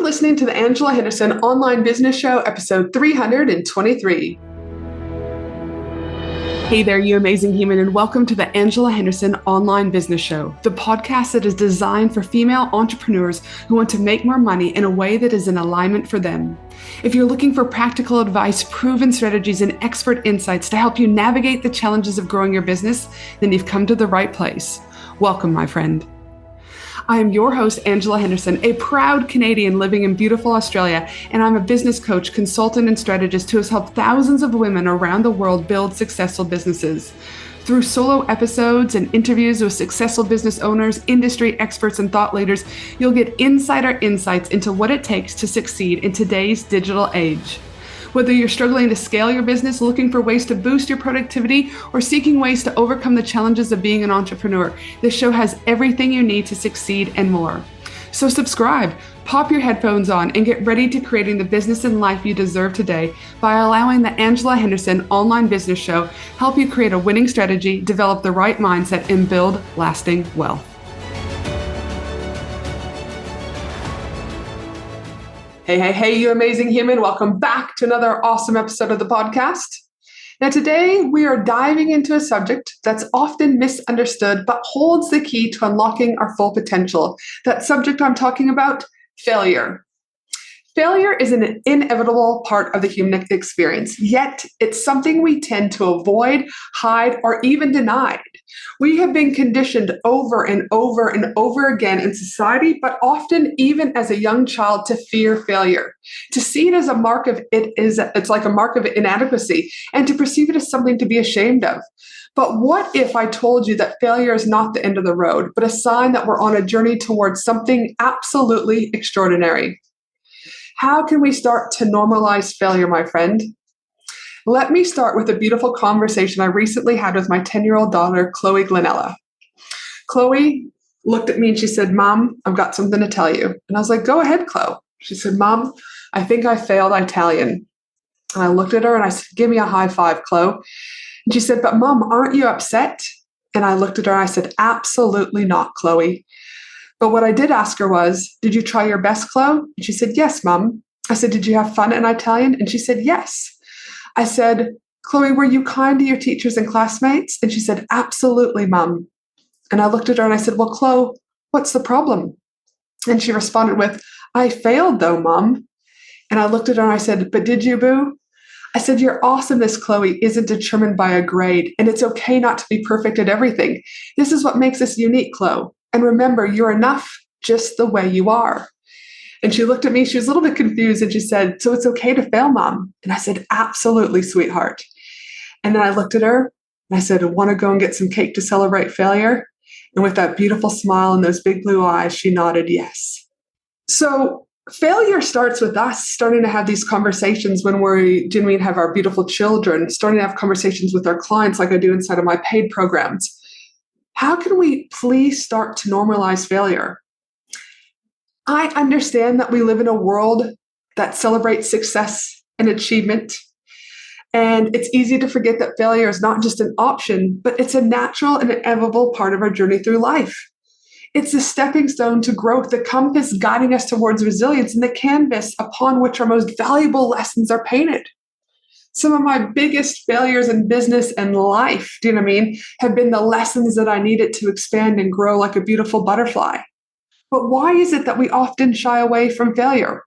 listening to the Angela Henderson Online Business Show, episode 323. Hey there, you amazing human, and welcome to the Angela Henderson Online Business Show, the podcast that is designed for female entrepreneurs who want to make more money in a way that is in alignment for them. If you're looking for practical advice, proven strategies, and expert insights to help you navigate the challenges of growing your business, then you've come to the right place. Welcome, my friend. I am your host, Angela Henderson, a proud Canadian living in beautiful Australia, and I'm a business coach, consultant, and strategist who has helped thousands of women around the world build successful businesses. Through solo episodes and interviews with successful business owners, industry experts, and thought leaders, you'll get insider insights into what it takes to succeed in today's digital age. Whether you're struggling to scale your business, looking for ways to boost your productivity, or seeking ways to overcome the challenges of being an entrepreneur, this show has everything you need to succeed and more. So subscribe, pop your headphones on, and get ready to creating the business and life you deserve today by allowing the Angela Henderson Online Business Show help you create a winning strategy, develop the right mindset, and build lasting wealth. Hey, you amazing human. Welcome back to another awesome episode of the podcast. Now, today we are diving into a subject that's often misunderstood, but holds the key to unlocking our full potential. That subject I'm talking about, failure. Failure is an inevitable part of the human experience, yet it's something we tend to avoid, hide, or even deny. We have been conditioned over and over and over again in society, but often even as a young child, to fear failure, to see it as a mark of it's like a mark of inadequacy, and to perceive it as something to be ashamed of. But what if I told you that failure is not the end of the road, but a sign that we're on a journey towards something absolutely extraordinary? How can we start to normalize failure, my friend? Let me start with a beautiful conversation I recently had with my 10-year-old daughter, Chloe Glenella. Chloe looked at me and she said, "Mom, I've got something to tell you." And I was like, "Go ahead, Chloe." She said, "Mom, I think I failed Italian." And I looked at her and I said, "Give me a high five, Chloe." And she said, "But Mom, aren't you upset?" And I looked at her and I said, "Absolutely not, Chloe." But what I did ask her was, "Did you try your best, Chloe?" And she said, "Yes, Mom." I said, "Did you have fun in Italian?" And she said, "Yes." I said, "Chloe, were you kind to your teachers and classmates?" And she said, "Absolutely, Mom." And I looked at her and I said, "Well, Chloe, what's the problem?" And she responded with, "I failed though, Mom." And I looked at her and I said, "But did you, boo?" I said, "Your awesomeness, Chloe, isn't determined by a grade, and it's okay not to be perfect at everything. This is what makes us unique, Chloe. And remember, you're enough just the way you are." And she looked at me, she was a little bit confused, and she said, "So it's okay to fail, Mom?" And I said, "Absolutely, sweetheart." And then I looked at her and I said, "Want to go and get some cake to celebrate failure?" And with that beautiful smile and those big blue eyes, she nodded yes. So failure starts with us starting to have these conversations when we genuinely have our beautiful children, starting to have conversations with our clients like I do inside of my paid programs. How can we please start to normalize failure? I understand that we live in a world that celebrates success and achievement. And it's easy to forget that failure is not just an option, but it's a natural and inevitable part of our journey through life. It's a stepping stone to growth, the compass guiding us towards resilience, and the canvas upon which our most valuable lessons are painted. Some of my biggest failures in business and life, do you know what I mean, have been the lessons that I needed to expand and grow like a beautiful butterfly. But why is it that we often shy away from failure?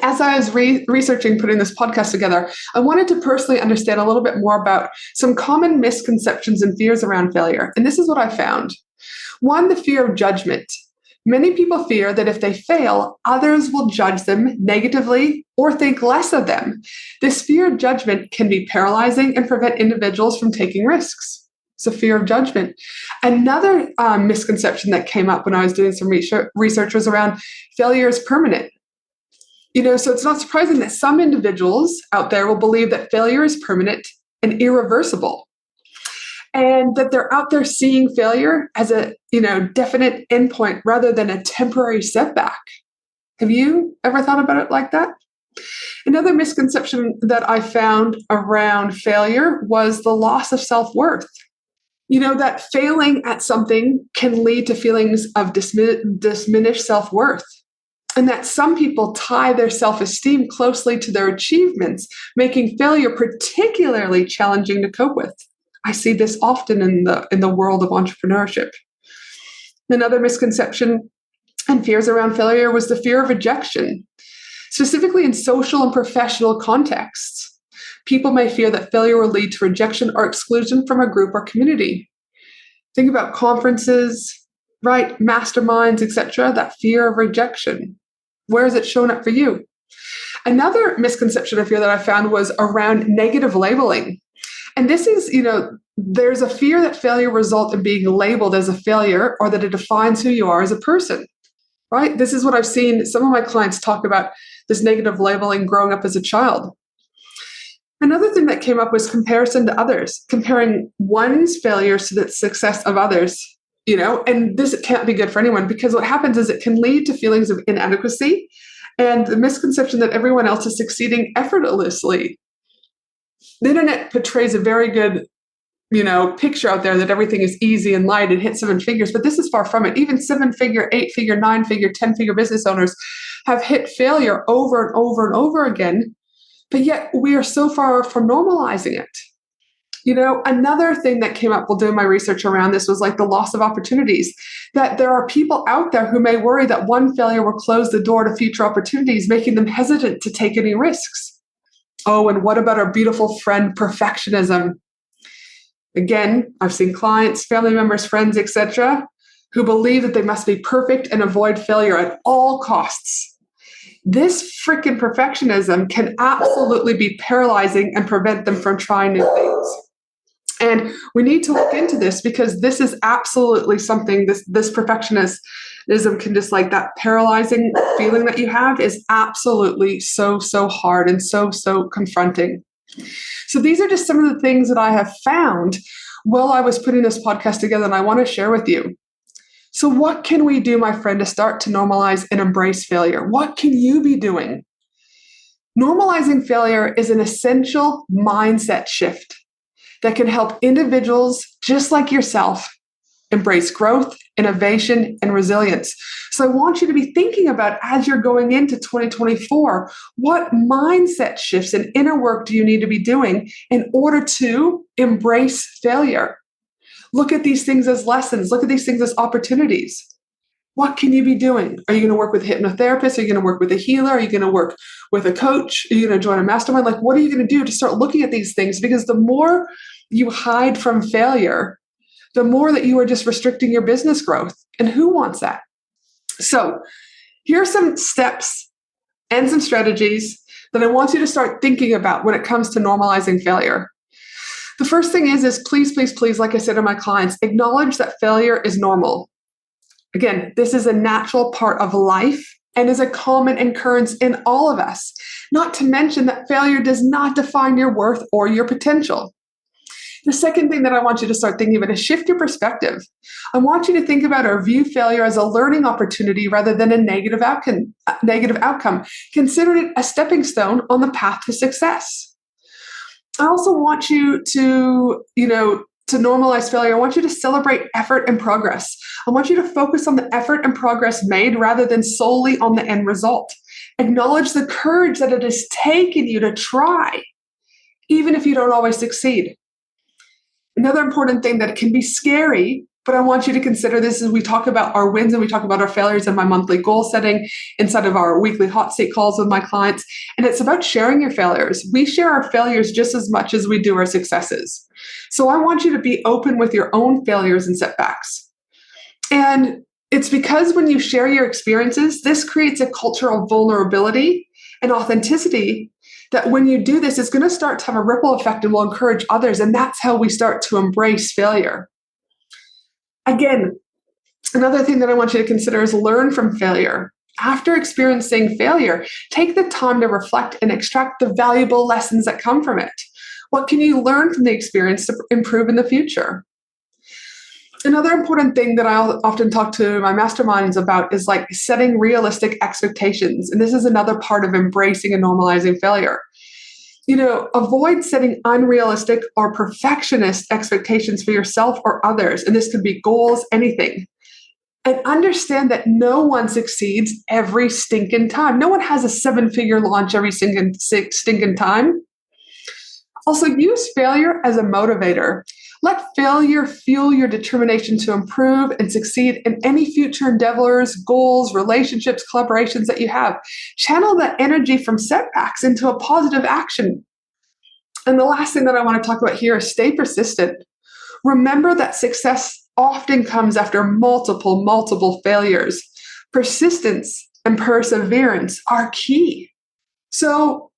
As I was researching, putting this podcast together, I wanted to personally understand a little bit more about some common misconceptions and fears around failure. And this is what I found. One, the fear of judgment. Many people fear that if they fail, others will judge them negatively or think less of them. This fear of judgment can be paralyzing and prevent individuals from taking risks. It's a fear of judgment. Another misconception that came up when I was doing some research was around failure is permanent. So it's not surprising that some individuals out there will believe that failure is permanent and irreversible, and that they're out there seeing failure as a definite endpoint rather than a temporary setback. Have you ever thought about it like that? Another misconception that I found around failure was the loss of self-worth. That failing at something can lead to feelings of diminished self-worth. And that some people tie their self-esteem closely to their achievements, making failure particularly challenging to cope with. I see this often in the world of entrepreneurship. Another misconception and fears around failure was the fear of rejection, specifically in social and professional contexts. People may fear that failure will lead to rejection or exclusion from a group or community. Think about conferences, right? Masterminds, etc. That fear of rejection. Where is it showing up for you? Another misconception or fear that I found was around negative labeling. And this is, there's a fear that failure will result in being labeled as a failure or that it defines who you are as a person, right? This is what I've seen some of my clients talk about, this negative labeling growing up as a child. Another thing that came up was comparison to others, comparing one's failures to the success of others, and this can't be good for anyone because what happens is it can lead to feelings of inadequacy and the misconception that everyone else is succeeding effortlessly. The internet portrays a very good, picture out there that everything is easy and light and hit seven figures, but this is far from it. Even 7-figure, 8-figure, 9-figure, 10-figure business owners have hit failure over and over and over again, but yet we are so far from normalizing it. Another thing that came up while doing my research around this was like the loss of opportunities, that there are people out there who may worry that one failure will close the door to future opportunities, making them hesitant to take any risks. Oh, and what about our beautiful friend, perfectionism? Again, I've seen clients, family members, friends, etc., who believe that they must be perfect and avoid failure at all costs. This freaking perfectionism can absolutely be paralyzing and prevent them from trying new things. And we need to look into this because this is absolutely something, this perfectionism can just like that paralyzing feeling that you have is absolutely so hard and so confronting. So these are just some of the things that I have found while I was putting this podcast together and I want to share with you. So what can we do, my friend, to start to normalize and embrace failure? What can you be doing? Normalizing failure is an essential mindset shift that can help individuals just like yourself embrace growth, innovation, and resilience. So I want you to be thinking about as you're going into 2024, what mindset shifts and inner work do you need to be doing in order to embrace failure? Look at these things as lessons. Look at these things as opportunities. What can you be doing? Are you going to work with a hypnotherapist? Are you going to work with a healer? Are you going to work with a coach? Are you going to join a mastermind? Like, what are you going to do to start looking at these things? Because the more you hide from failure, the more that you are just restricting your business growth. And who wants that? So here are some steps and some strategies that I want you to start thinking about when it comes to normalizing failure. The first thing is please, like I said to my clients, acknowledge that failure is normal. Again, this is a natural part of life and is a common occurrence in all of us. Not to mention that failure does not define your worth or your potential. The second thing that I want you to start thinking about is shift your perspective. I want you to think about or view failure as a learning opportunity rather than a negative outcome. Consider it a stepping stone on the path to success. I also want you to normalize failure. I want you to celebrate effort and progress. I want you to focus on the effort and progress made rather than solely on the end result. Acknowledge the courage that it has taken you to try, even if you don't always succeed. Another important thing that can be scary, but I want you to consider this as we talk about our wins and we talk about our failures in my monthly goal setting inside of our weekly hot seat calls with my clients. And it's about sharing your failures. We share our failures just as much as we do our successes. So I want you to be open with your own failures and setbacks. And it's because when you share your experiences, this creates a culture of vulnerability and authenticity that when you do this, it's going to start to have a ripple effect and will encourage others. And that's how we start to embrace failure. Again, another thing that I want you to consider is learn from failure. After experiencing failure, take the time to reflect and extract the valuable lessons that come from it. What can you learn from the experience to improve in the future? Another important thing that I often talk to my masterminds about is like setting realistic expectations. And this is another part of embracing and normalizing failure. Avoid setting unrealistic or perfectionist expectations for yourself or others. And this could be goals, anything. and understand that no one succeeds every stinking time. No one has a 7-figure launch every stinking time. Also, use failure as a motivator. Let failure fuel your determination to improve and succeed in any future endeavors, goals, relationships, collaborations that you have. Channel the energy from setbacks into a positive action. And the last thing that I want to talk about here is stay persistent. Remember that success often comes after multiple failures. Persistence and perseverance are key. So,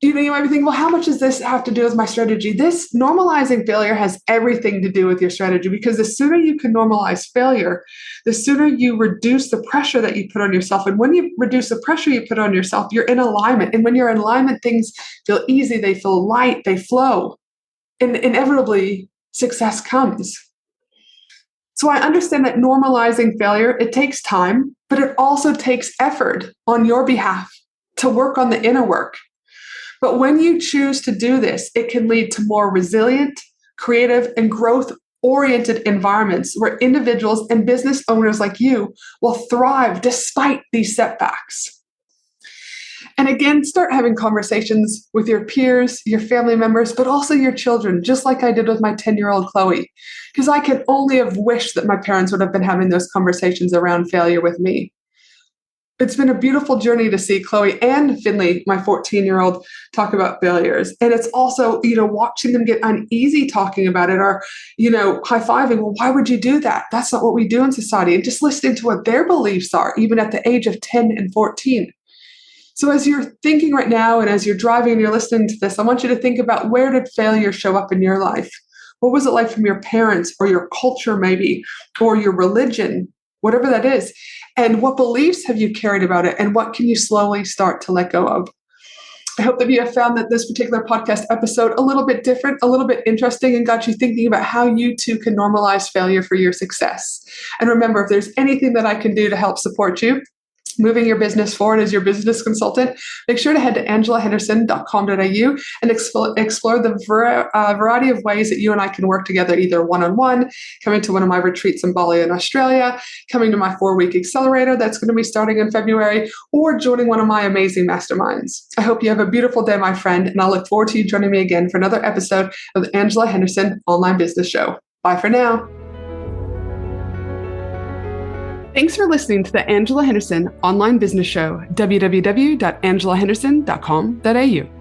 you might be thinking, well, how much does this have to do with my strategy? This normalizing failure has everything to do with your strategy, because the sooner you can normalize failure, the sooner you reduce the pressure that you put on yourself. And when you reduce the pressure you put on yourself, you're in alignment. And when you're in alignment, things feel easy, they feel light, they flow. And inevitably, success comes. So I understand that normalizing failure, it takes time, but it also takes effort on your behalf to work on the inner work. But when you choose to do this, it can lead to more resilient, creative, and growth-oriented environments where individuals and business owners like you will thrive despite these setbacks. And again, start having conversations with your peers, your family members, but also your children, just like I did with my 10-year-old Chloe, because I can only have wished that my parents would have been having those conversations around failure with me. It's been a beautiful journey to see Chloe and Finley, my 14-year-old, talk about failures. And it's also, watching them get uneasy talking about it, or, high-fiving. Well, why would you do that? That's not what we do in society. And just listening to what their beliefs are, even at the age of 10 and 14. So as you're thinking right now, and as you're driving and you're listening to this, I want you to think about, where did failure show up in your life? What was it like from your parents, or your culture maybe, or your religion, whatever that is? And what beliefs have you carried about it? And what can you slowly start to let go of? I hope that you have found that this particular podcast episode a little bit different, a little bit interesting, and got you thinking about how you too can normalize failure for your success. And remember, if there's anything that I can do to help support you moving your business forward as your business consultant, make sure to head to angelahenderson.com.au and explore the variety of ways that you and I can work together, either one-on-one, coming to one of my retreats in Bali in Australia, coming to my 4-week accelerator that's going to be starting in February, or joining one of my amazing masterminds. I hope you have a beautiful day, my friend, and I'll look forward to you joining me again for another episode of the Angela Henderson Online Business Show. Bye for now. Thanks for listening to the Angela Henderson Online Business Show, www.angelahenderson.com.au.